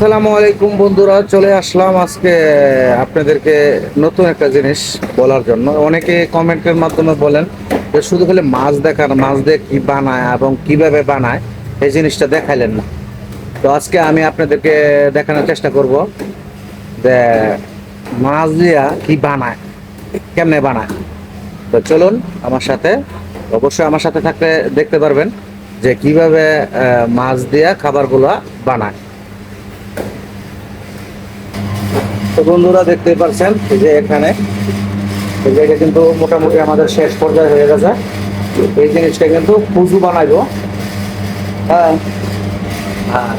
আসসালামু আলাইকুম বন্ধুরা, চলে আসলাম আজকে আপনাদেরকে নতুন একটা জিনিস বলার জন্য। অনেকে কমেন্টের মাধ্যমে বলেন যে শুধু খালি মাছ দেখান, মাছ দিয়ে কি বানায় এবং কিভাবে বানায় এই জিনিসটা দেখাইলেন না। তো আজকে আমি আপনাদেরকে দেখানোর চেষ্টা করব যে মাছ দিয়া কি বানায়, কেমনে বানায়। তো চলুন আমার সাথে, অবশ্যই আমার সাথে থাকলে দেখতে পারবেন যে কিভাবে মাছ দিয়া খাবারগুলো বানায়। তো বন্ধুরা দেখতে পাচ্ছেন যে এখানে এই জায়গা কিন্তু মোটামুটি আমাদের শেষ পর্যায়ে হয়ে গেছে। এই জিনিসটা কিন্তু ফুজু বানাইবো। হ্যাঁ, আর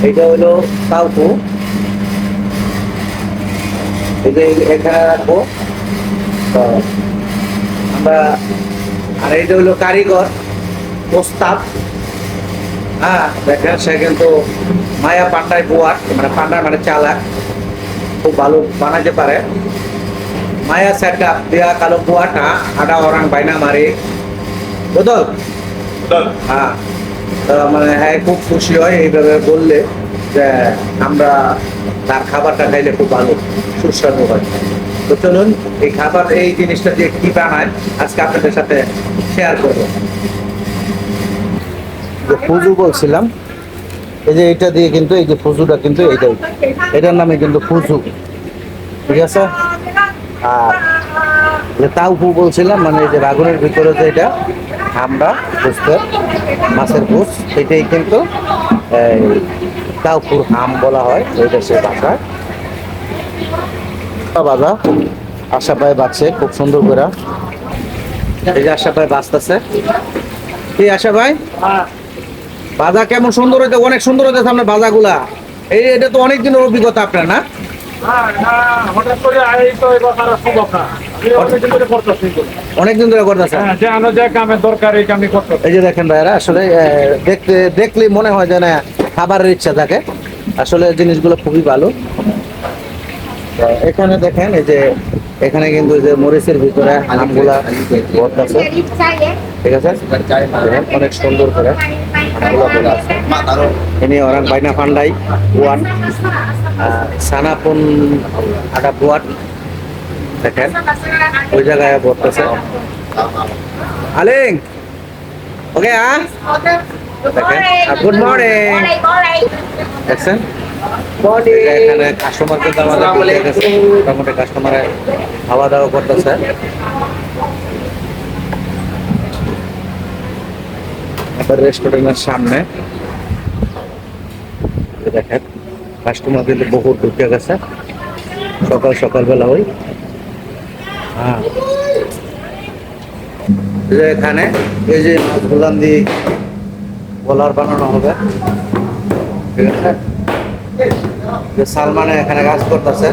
এইটা হলো তাউকু, এই যে এখানে রাখবো। তো আমরা, আর এইটা হলো কারিগর প্রস্তাব। হ্যাঁ দেখেন, সে কিন্তু মায়া পান্ডায় বুয়ার, মানে পান্ডা মানে চালাক, খুব ভালো বানাইতে পারে। Maya setup dia kalau buat ada orang banyak mari, betul? Betul. মানে হ্যাঁ খুব খুশি হয় এইভাবে বললে যে আমরা তার খাবারটা খাইলে খুব ভালো সুস্বাদু হয়। তো চলুন এই খাবার, এই জিনিসটা দিয়ে কি বানায় আজকে আপনাদের সাথে শেয়ার করবো। যে ফুজু বলছিলাম, এই যে এটা দিয়ে কিন্তু, এই যে ফুজুটা কিন্তু এইটাই, এটার নামে কিন্তু ফুজু, ঠিক আছে? আর যে তাউফু বলছিলাম, মানে এই যে বাগুনের ভিতরে যে এটা আমরা বুঝতে মাছের পুষ, সেটাই কিন্তু এই তাউফুর হাম বলা হয় ওই দেশের ভাষায়। বাজা আশা পায় বাঁচছে খুব সুন্দর করে। এই যে আশা পায় বাঁচতেছে, কি আশা ভাই বাজা কেমন সুন্দর হইতে, অনেক সুন্দর হইতেছে আপনার বাজাগুলা। এই এটা তো অনেক দিনের অভিজ্ঞতা আপনার, না? অনেকদিন ধরে করতেছে। এই যে দেখেন ভাইরা, আসলে দেখলেই মনে হয় যে না খাবারের ইচ্ছা থাকে। আসলে জিনিসগুলো খুবই ভালো। এখানে দেখেন, এই যে এখানে কিন্তু যে মরিচের ভিতরে আমগুলা ভরতেছে, ঠিক আছে? অনেক সুন্দর করে আমগুলা আছে। ini orang banyak pandai buat sanapun ada buat, দেখেন ওই জায়গায় বলতেছে আলিং। ওকে গুড মর্নিং, দেখছেন এখানে কাস্টমার কিন্তু আমাদের মোটামুটি কাস্টমারে খাওয়া দাওয়া করতেছে। রেস্টুরেন্টের সামনে দেখেন কাস্টমার কিন্তু বহু ঢুকে গেছে সকালবেলা। ওই হ্যাঁ, এখানে এই যে মাছগুলান দিয়ে বলার বানানো হবে, ঠিক আছে? যে সালমানে এখানে কাজ করতেছে।